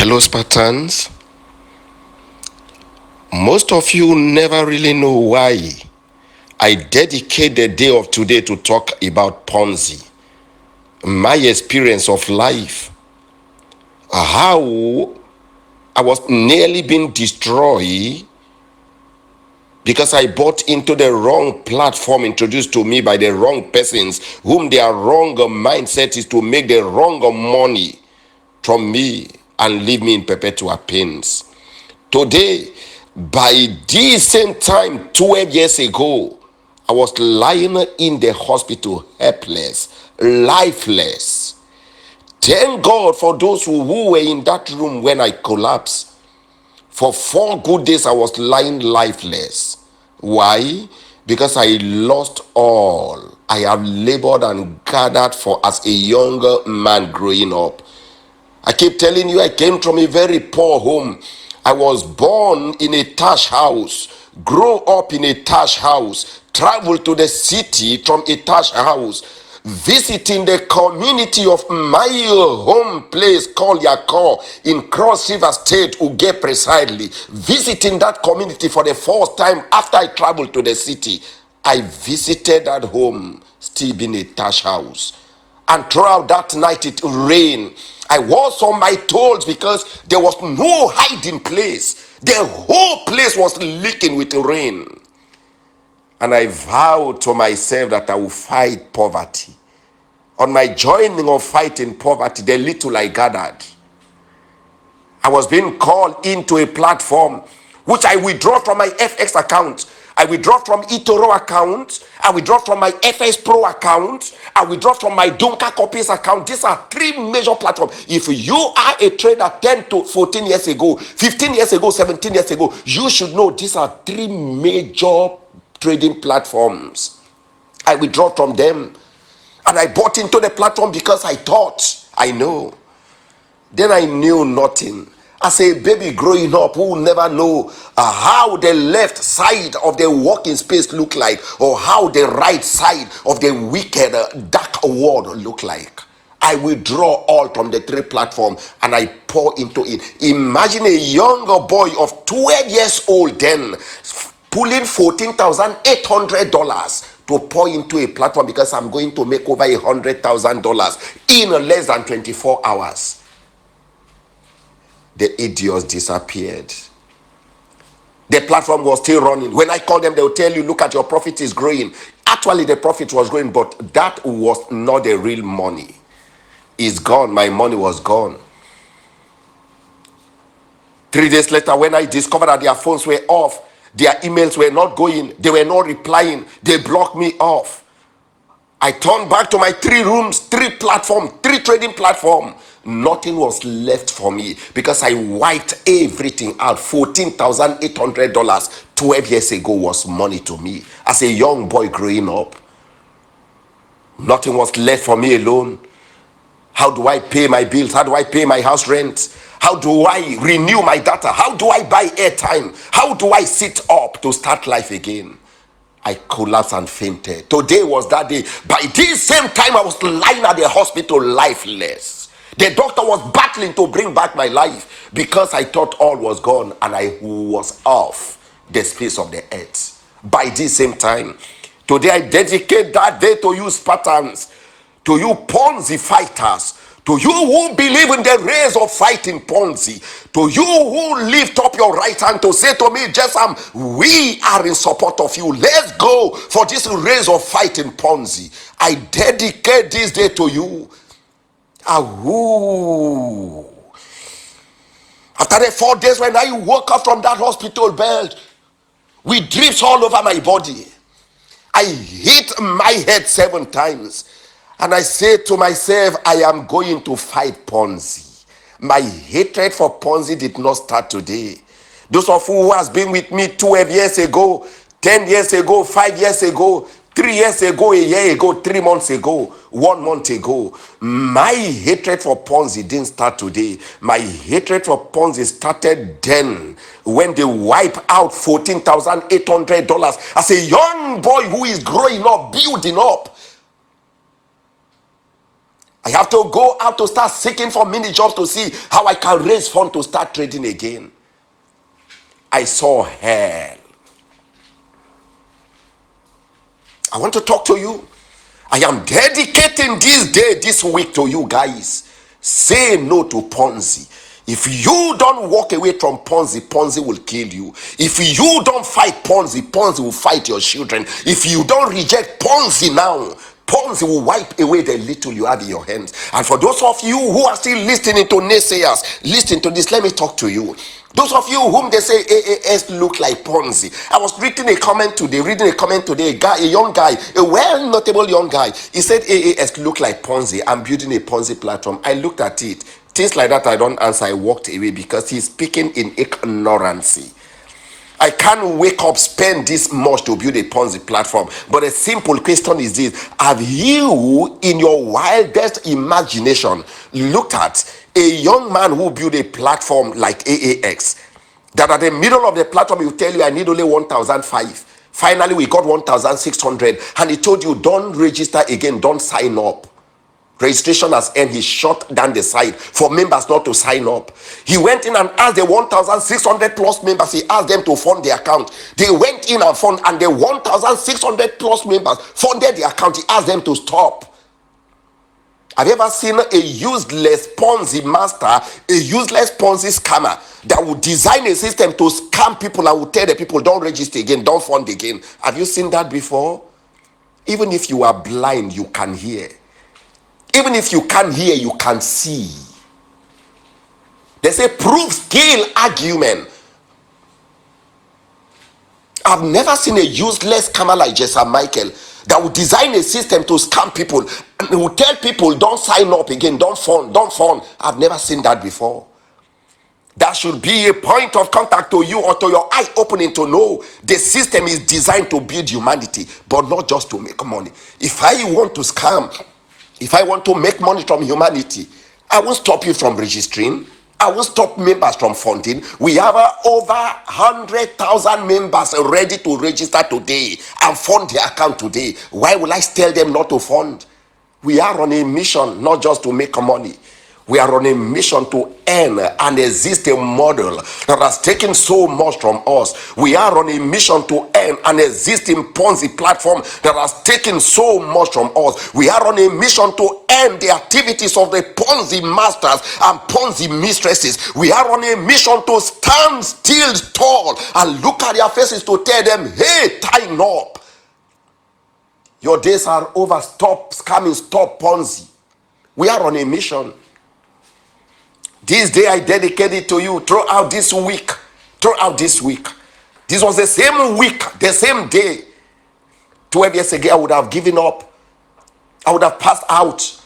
Hello, Spartans. Most of you never really know why I dedicate the day of today to talk about Ponzi, my experience of life, how I was nearly being destroyed because I bought into the wrong platform introduced to me by the wrong persons, whom their wrong mindset is to make the wrong money from me and leave me in perpetual pains. Today, by this same time, 12 years ago, I was lying in the hospital, helpless, lifeless. Thank God for those who were in that room when I collapsed. For 4 good days, I was lying lifeless. Why? Because I lost all I have labored and gathered for as a younger man growing up. I keep telling you, I came from a very poor home. I was born in a thatch house, grew up in a thatch house, traveled to the city from a thatch house, visiting the community of my home place called Akure in Cross River State, Uge precisely. Visiting that community for the first time after I traveled to the city. I visited that home, still being a thatch house. And throughout that night it rained. I was on my toes because there was no hiding place. The whole place was leaking with rain. And I vowed to myself that I will fight poverty. On my joining of fighting poverty, the little I gathered, I was being called into a platform which I withdraw from my FX account. I withdraw from eToro account. I withdraw from my FS Pro account. I withdraw from my Dunka Copies account. These are 3 major platforms. If you are a trader 10 to 14 years ago, 15 years ago, 17 years ago, you should know these are 3 major trading platforms. I withdraw from them. And I bought into the platform because I thought I know. Then I knew nothing. As a baby growing up who will never know how the left side of the working space look like, or how the right side of the wicked dark world look like. I withdraw all from the 3 platforms and I pour into it. Imagine a younger boy of 12 years old then pulling $14,800 to pour into a platform because I'm going to make over $100,000 in less than 24 hours. The idiots disappeared. The platform was still running. When I call them, they will tell you, look at your profit is growing. Actually, the profit was growing, but that was not the real money. It's gone. My money was gone. 3 days later, when I discovered that their phones were off, their emails were not going, they were not replying, they blocked me off. I turned back to my 3 rooms, 3 platforms, 3 trading platforms. Nothing was left for me because I wiped everything out. $14,800 12 years ago was money to me as a young boy growing up. Nothing was left for me alone. How do I pay my bills? How do I pay my house rent? How do I renew my data? How do I buy airtime? How do I sit up to start life again? I collapsed and fainted. Today was that day. By this same time, I was lying at the hospital lifeless. The doctor was battling to bring back my life because I thought all was gone and I was off the space of the earth. By this same time, today I dedicate that day to you Spartans, to you Ponzi fighters, to you who believe in the race of fighting Ponzi, to you who lift up your right hand to say to me, JESAM, we are in support of you. Let's go for this race of fighting Ponzi. I dedicate this day to you. Ahoo. After the 4 days when I woke up from that hospital bed with drips all over my body, I hit my head 7 times. And I said to myself, I am going to fight Ponzi. My hatred for Ponzi did not start today. Those of you who has been with me 12 years ago, 10 years ago, 5 years ago, 3 years ago, a year ago, 3 months ago, 1 month ago, my hatred for Ponzi didn't start today. My hatred for Ponzi started then when they wipe out $14,800 as a young boy who is growing up, building up. I have to go out to start seeking for mini jobs to see how I can raise funds to start trading again. I saw hell. I want to talk to you. I am dedicating this day, this week to you guys. Say no to Ponzi. If you don't walk away from Ponzi, Ponzi will kill you. If you don't fight Ponzi, Ponzi will fight your children. If you don't reject Ponzi now, Ponzi will wipe away the little you have in your hands. And for those of you who are still listening to naysayers, listen to this, let me talk to you. Those of you whom they say AAS look like Ponzi. I was reading a comment today, a young guy, a well-notable young guy. He said AAS look like Ponzi. I'm building a Ponzi platform. I looked at it. Things like that I don't answer. I walked away because he's speaking in ignorance. I can't wake up, spend this much to build a Ponzi platform. But a simple question is this: have you, in your wildest imagination, looked at a young man who built a platform like AAX, that at the middle of the platform he will tell you, I need only 1,005. Finally, we got 1,600, and he told you, don't register again, don't sign up. Registration has ended. He shut down the site for members not to sign up. He went in and asked the 1,600 plus members, he asked them to fund the account. They went in and funded, and the 1,600 plus members funded the account. He asked them to stop. Have you ever seen a useless Ponzi master, a useless Ponzi scammer that would design a system to scam people and would tell the people, don't register again, don't fund again? Have you seen that before? Even if you are blind, you can hear. Even if you can't hear, you can see. They say proof, skill, argument. I've never seen a useless scammer like JESAM MICHEAL that would design a system to scam people and would tell people, don't sign up again, don't fund. I've never seen that before. That should be a point of contact to you or to your eye opening to know the system is designed to build humanity, but not just to make money. If I want to scam, if I want to make money from humanity, I won't stop you from registering. I won't stop members from funding. We have over 100,000 members ready to register today and fund their account today. Why will I tell them not to fund? We are on a mission not just to make money. We are on a mission to earn an existing model that has taken so much from us. We are on a mission to earn an existing Ponzi platform that has taken so much from us. We are on a mission to earn the activities of the Ponzi masters and Ponzi mistresses. We are on a mission to stand still tall and look at their faces to tell them, hey, tighten up. Your days are over. Stop scamming, stop Ponzi. We are on a mission. This day I dedicate it to you throughout this week. This was the same week, the same day. 12 years ago, I would have given up. I would have passed out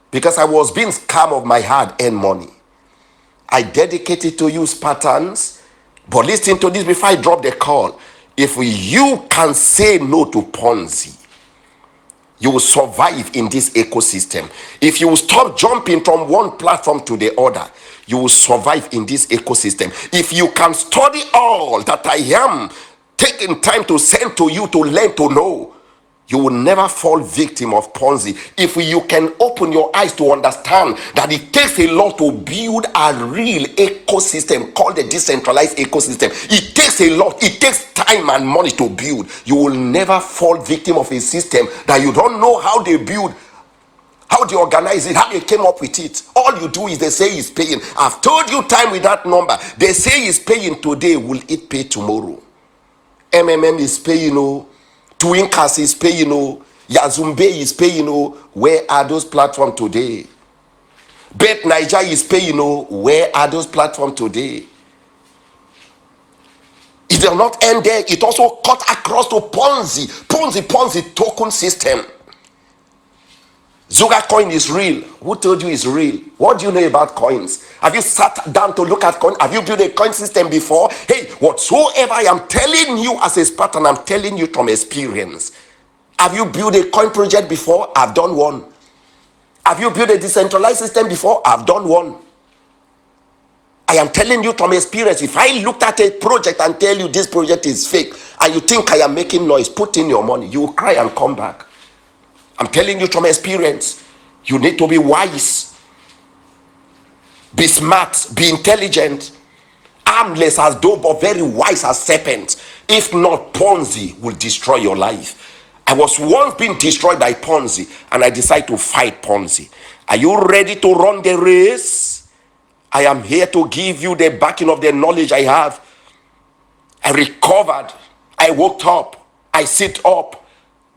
because I was being scammed of my hard-earned money. I dedicate it to you, Spartans. But listen to this before I drop the call. If you can say no to Ponzi, you will survive in this ecosystem. If you will stop jumping from one platform to the other, you will survive in this ecosystem. If you can study all that I am taking time to send to you to learn to know, you will never fall victim of Ponzi. If you can open your eyes to understand that it takes a lot to build a real ecosystem called the decentralized ecosystem. It takes a lot. It takes time and money to build. You will never fall victim of a system that you don't know how they build, how they organize it, how they came up with it. All you do is they say he's paying. I've told you time with that number. They say he's paying today. Will it pay tomorrow? MMM is paying, oh. Twinkas is paying, oh. Yazumbe is paying, oh. Where are those platforms today? Bet Niger is paying, oh. Where are those platforms today? It will not end there. It also cut across to Ponzi token system. Zuga coin is real. Who told you it's real? What do you know about coins? Have you sat down to look at coin? Have you built a coin system before? Hey, whatsoever I am telling you as a Spartan, I'm telling you from experience. Have you built a coin project before? I've done one. Have you built a decentralized system before? I've done one. I am telling you from experience. If I looked at a project and tell you this project is fake and you think I am making noise, put in your money. You will cry and come back. I'm telling you from experience. You need to be wise, be smart, be intelligent, harmless as dove, but very wise as serpent. If not, Ponzi will destroy your life. I was once being destroyed by Ponzi, and I decided to fight Ponzi. Are you ready to run the race? I am here to give you the backing of the knowledge I have. I recovered. I woke up. I sit up.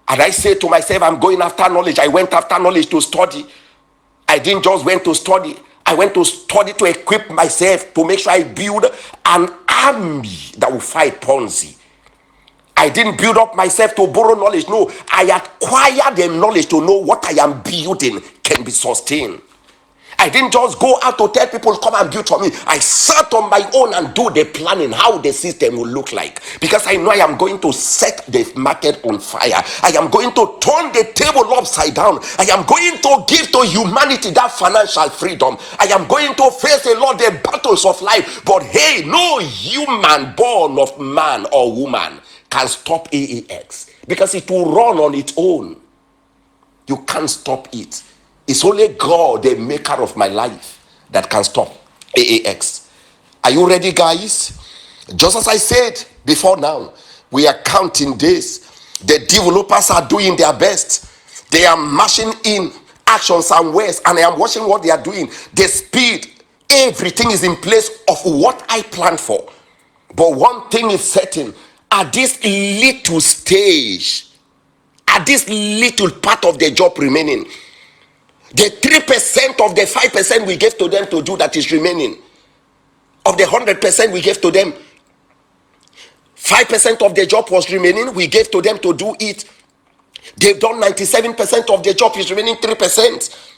And I say to myself, I'm going after knowledge. I went after knowledge to study. I didn't just went to study. I went to study to equip myself, to make sure I build an army that will fight Ponzi. I didn't build up myself to borrow knowledge. No, I acquired the knowledge to know what I am building can be sustained. I didn't just go out to tell people, come and build for me. I sat on my own and do the planning, how the system will look like. Because I know I am going to set the market on fire. I am going to turn the table upside down. I am going to give to humanity that financial freedom. I am going to face a lot of the battles of life. But hey, no human born of man or woman can stop AAX. Because it will run on its own. You can't stop it. It's only God, the maker of my life, that can stop AAX. Are you ready, guys? Just as I said before now, we are counting days. The developers are doing their best. They are mashing in actions and words, and I am watching what they are doing. The speed, everything is in place of what I planned for. But one thing is certain, at this little stage, at this little part of the job remaining, the 3% of the 5% we gave to them to do that is remaining. Of the 100% we gave to them, 5% of the job was remaining. We gave to them to do it. They've done 97% of the job, is remaining 3%.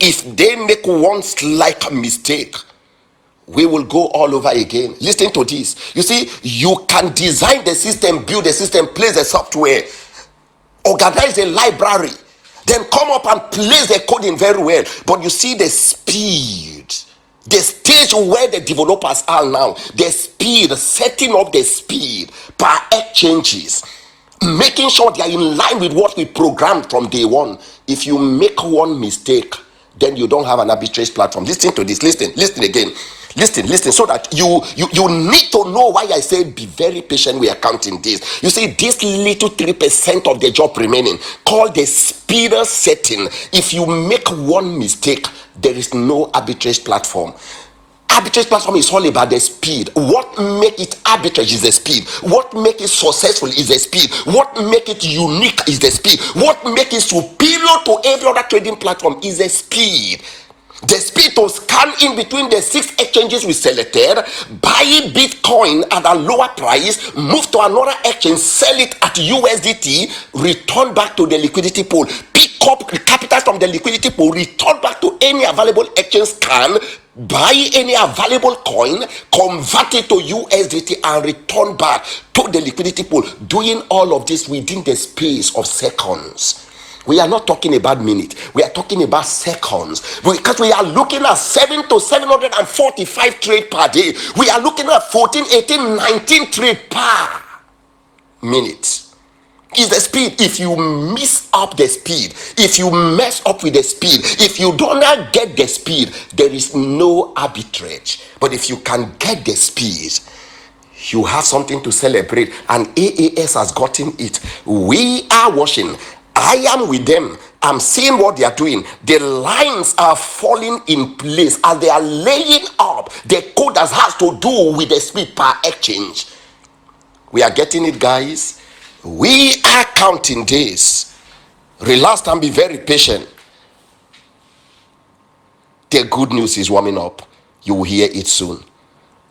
If they make one slight mistake, we will go all over again. Listen to this. You see, you can design the system, build the system, place the software, organize the library, then come up and place the coding very well. But you see the speed, the stage where the developers are now, the speed, setting up the speed per exchanges, making sure they are in line with what we programmed from day one. If you make one mistake, then you don't have an arbitrage platform. Listen to this. Listen again. Listen, so that you need to know why I say be very patient. We are counting this. You see, this little 3% of the job remaining, called the speed setting. If you make one mistake, there is no arbitrage platform. Arbitrage platform is all about the speed. What make it arbitrage is the speed. What make it successful is the speed. What make it unique is the speed. What make it superior to every other trading platform is the speed. The speed to scan in between the 6 exchanges we selected, buy Bitcoin at a lower price, move to another exchange, sell it at USDT, return back to the liquidity pool, pick up capital from the liquidity pool, return back to any available exchange scan, buy any available coin, convert it to USDT and return back to the liquidity pool. Doing all of this within the space of seconds. We are not talking about minutes. We are talking about seconds. Because we are looking at 7 to 745 trade per day. We are looking at 14, 18, 19 trade per minute. Is the speed. If you miss up the speed, if you mess up with the speed, if you do not get the speed, there is no arbitrage. But if you can get the speed, you have something to celebrate. And AAS has gotten it. We are watching. I am with them. I'm seeing what they are doing. The lines are falling in place as they are laying up the code that has to do with the speed per exchange. We are getting it, guys. We are counting days. Relax and be very patient. The good news is warming up. You will hear it soon.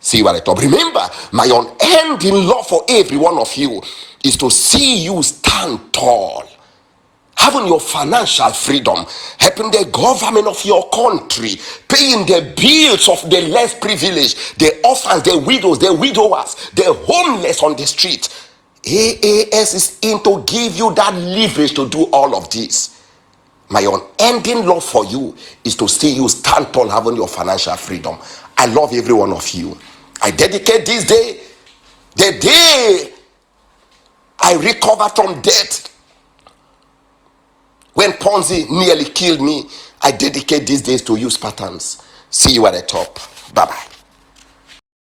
See what I talk. Remember, my unending love for every one of you is to see you stand tall, having your financial freedom, helping the government of your country, paying the bills of the less privileged, the orphans, the widows, the widowers, the homeless on the street. AAS is in to give you that leverage to do all of this. My unending love for you is to see you stand tall, having your financial freedom. I love every one of you. I dedicate this day, the day I recover from death, when when Ponzi nearly killed me, I dedicate these days to use patterns. See you at the top. Bye-bye.